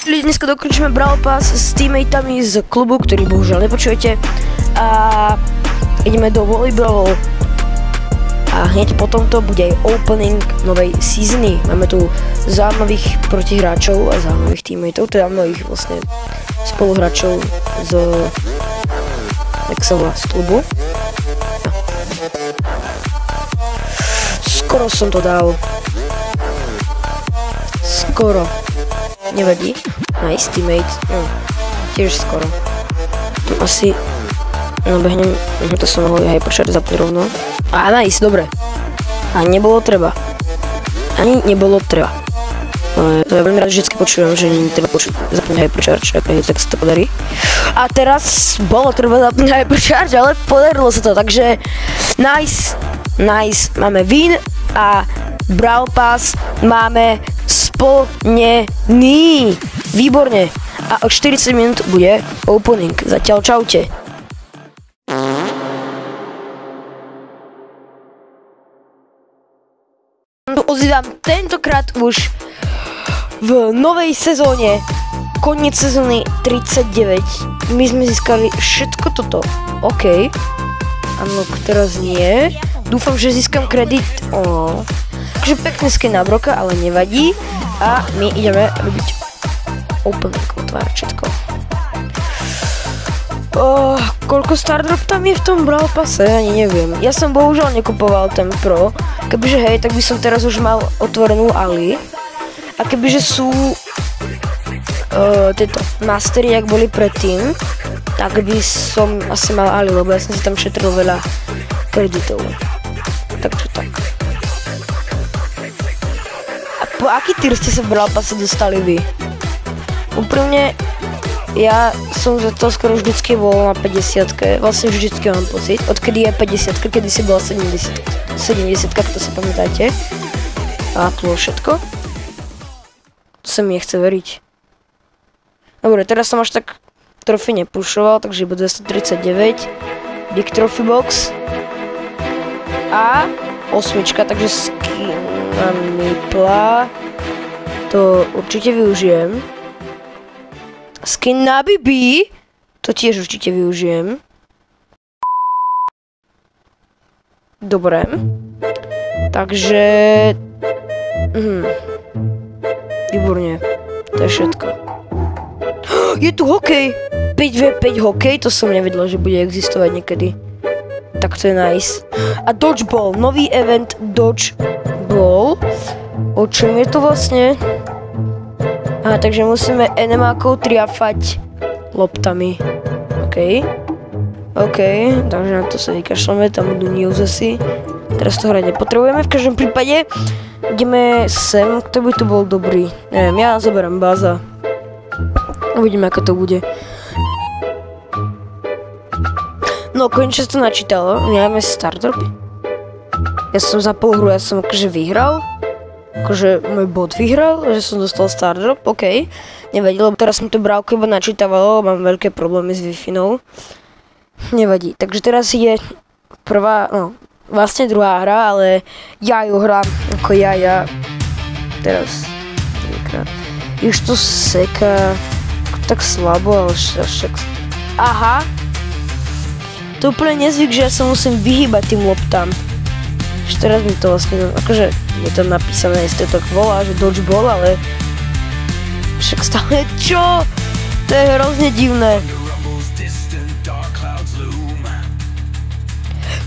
dneska dokončíme Brawl Pass s teammateami z klubu, ktorý bohužiaľ nepočujete. A ideme do volejbalov. A hneď potom to bude aj opening novej seasony. Máme tu zaujímavých protihráčov a zaujímavých teammateov, teda mnohých vlastne spoluhráčov z z klubu. Skoro som to dal. Skoro. Nevadí. Nice teammate. No, tiež skoro. Tu asi nabehnem. To som mohol aj počať zapnúť rovno. Á, nice, dobre. A nebolo treba. Ani nebolo treba. To ja veľmi rád vždycky počujem, že nie treba zapnúť hypercharge, tak sa to podarí. A teraz bolo treba zapnúť hypercharge, ale podarilo sa to, takže nice, máme win a Brawl Pass máme splnený. Výborne. A o 40 minút bude opening. Zatiaľ čaute. Ozývam tentokrát už v novej sezóne, koniec sezóny 39. My sme získali všetko toto. OK. Áno, teraz nie. Dúfam, že získam kredit. Takže pekný skin na Broka, ale nevadí. A my ideme robiť opening, otvárať všetko. Koľko Stardrop tam je v tom Brawl Passe? Ani neviem. Ja som bohužiaľ nekupoval ten Pro. Kebyže hej, tak by som teraz už mal otvorenú Ali. A kebyže sú tieto mastery, jak boli predtým, tak by som asi mal Ali, lebo ja som si tam šetril veľa kreditov. Takže tak. A po aký tier ste sa v Brawl Passe dostali vy? Úprimne, ja som za to skoro vždycky bol na 50-ke, vlastne vždycky mám pocit, odkedy je 50-ka, kedy si bola 70-ka, to si pamätáte. A to bolo všetko. To sa mi nechce veriť. Dobre, teraz som až tak trofy nepušoval, takže iba 239. Big Trophy Box. A 8, takže skin na Mipla. To určite využijem. Skin na Bibi. To tiež určite využijem. Dobre. Takže... Výborne. To je všetko. Je tu hokej! 5v5 hokej, to som nevedel, že bude existovať niekedy. Tak to je nice. A Dodgeball, nový event Dodgeball. O čom je to vlastne? Takže musíme enemákov triafať loptami. OK, takže na to sa vykašľame, tam budú news asi. Teraz to hrať nepotrebujeme, v každom prípade ideme sem, kto by tu bol dobrý. Neviem, ja zoberám Baza. Uvidíme, ako to bude. No, konečne sa to načítalo, máme Stardropy. Ja som za pol hru, ja som akože vyhral. Akože môj bot vyhral, že som dostal Stardrop, OK. Nevadí, lebo teraz mi to brávko iba načítavalo, mám veľké problémy s Wi-Fi-nou. Nevadí, takže teraz je prvá, no, vlastne druhá hra, ale ja ju hrám ako ja. Teraz, trikrát. Už to seká tak slabo, ale však... Aha! To úplne nezvyk, že ja sa musím vyhýbať tým loptám. Už teraz mi to vlastne, akože je tam napísané, jestli to tak volá, že Dodgeball, ale však stále čo? To je hrozne divné.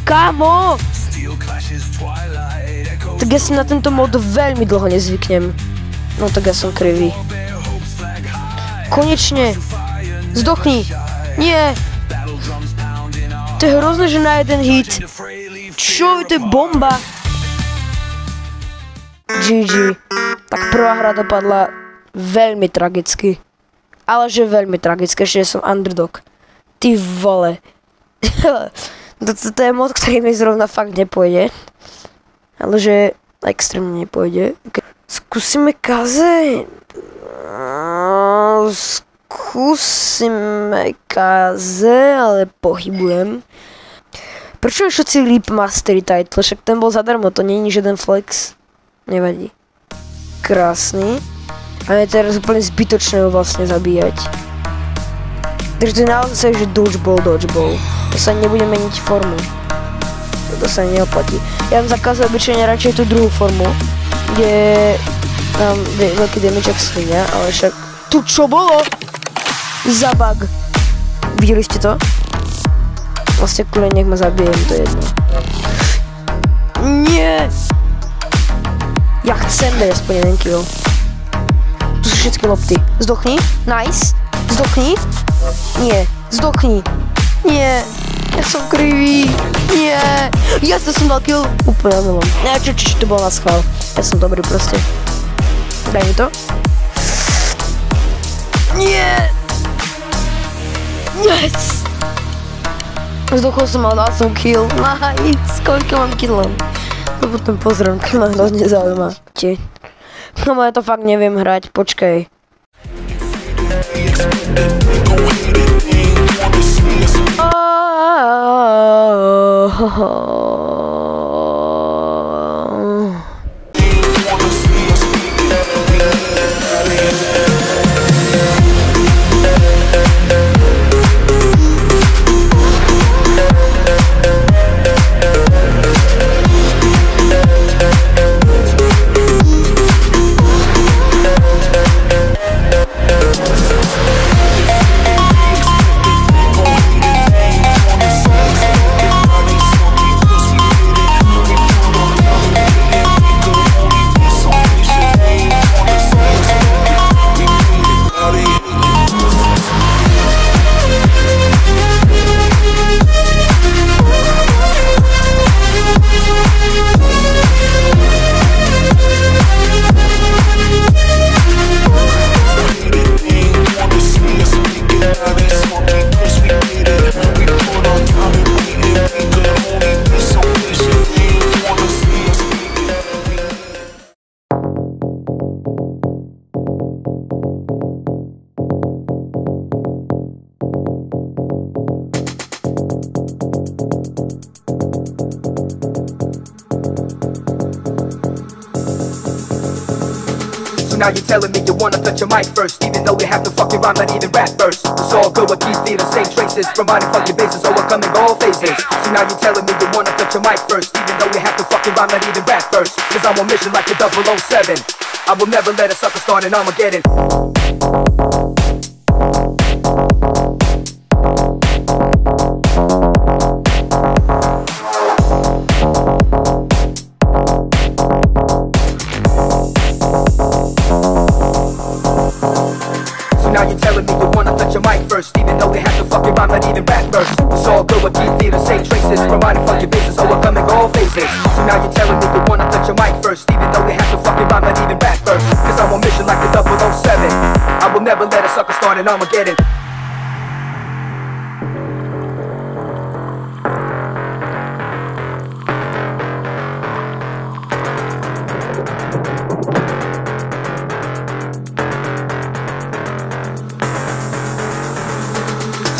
Kámo! Tak ja si na tento mod veľmi dlho nezvyknem. No tak ja som krivý. Konečne! Zdochni! Nie! To je hrozné, že na jeden hit. Čo? To je bomba! GG. Tak prvá hra dopadla veľmi tragicky. Ale že veľmi tragicky, že som underdog. Ty vole. To je mod, ktorý mi zrovna fakt nepôjde. Ale že extrémne nepôjde. Skúsime Kaze. Skúsime Kaze, ale pochybujem. Prečo je všetci Leap Mastery title? Však ten bol zadarmo, to nie je žiaden flex. Nevadí. Krásny. A je teraz úplne zbytočné ho vlastne zabíjať. Takže to je naozaj, že dodgeball. To sa nebude meniť formu. To sa neoplatí. Ja vám zakázal obyčajne radšej tú druhú formu, kde mám veľký damage jak svinia, ale však... Tu čo bolo? Za bug. Videli ste to? Vlastne kule nech ma zabijem, to je jedno. Nie! Ja chcem dať aspoň jeden kill. Tu sú všetky lopty. Zdochni. Nice. Zdochni. Nie. Zdochni. Nie. Ja som krivý. Nie. Ja som dal kill. Úplne omylom. Čo to bol na schvál. Ja som dobrý proste. Daj mi to. Nie. Yes. Zdochol som, ale dal som kill. Nice. Koľko mám killom? To potom pozriem, keď ma hrozne zaujíma. No ja to fakt neviem hrať, počkaj. Now you're telling me you wanna touch your mic first, even though you have to fucking rhyme, not even rap first. It's all good with these the same traces, providing fucking bases, overcoming all phases. So now you're telling me you wanna touch your mic first, even though you have to fucking rhyme, not even rap first. Cause I'm on mission like a 007. I will never let a sucker start an Armageddon. Now you're telling me you wanna touch your mic first, even though they have to fucking rhyme, not even rap first. It's all good with these the same traces, providing fucking bases, overcoming all phases. So now you're telling me you wanna touch your mic first, even though they have to fucking rhyme, not even rap first. Cause I'm on mission like a 007. I will never let a sucker start an Armageddon.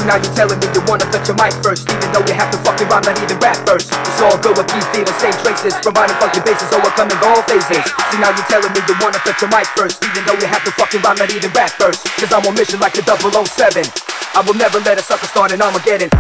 Now you're telling me you wanna touch your mic first, even though you have to fucking rhyme, not even rap first. It's all good with these the same traces, providing fucking bases, overcoming all phases. So now you're telling me you wanna touch your mic first, even though you have to fucking rhyme, not even rap first. Cause I'm on mission like a 007. I will never let a sucker start an Armageddon.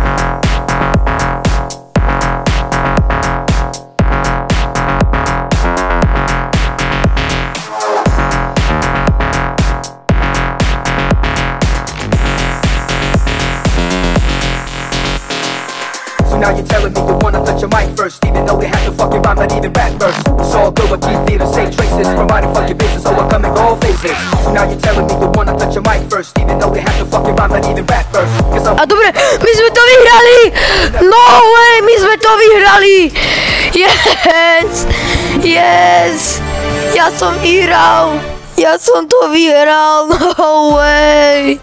Now you're telling me you wanna touch your mic first, even though they have to fucking rhyme, not even rap first. It's all good with these the same traces, providing fucking bases, overcoming all phases. So now you're telling me you wanna touch your mic first, even though they have to fucking rhyme, not even rap first. A dobre, my sme to vyhrali! No way, my sme to vyhrali! Yes! Yes! Ja som vyhral! Ja som to vyhral! No way!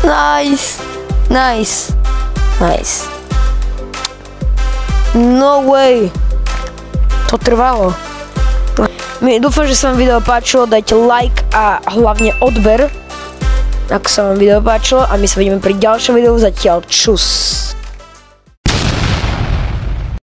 Nice! Nice! Nice! No way! To trvalo. Dúfam, že sa vám video páčilo, dajte like a hlavne odber, ak sa vám video páčilo, a my sa vidíme pri ďalšom videu. Zatiaľ čus!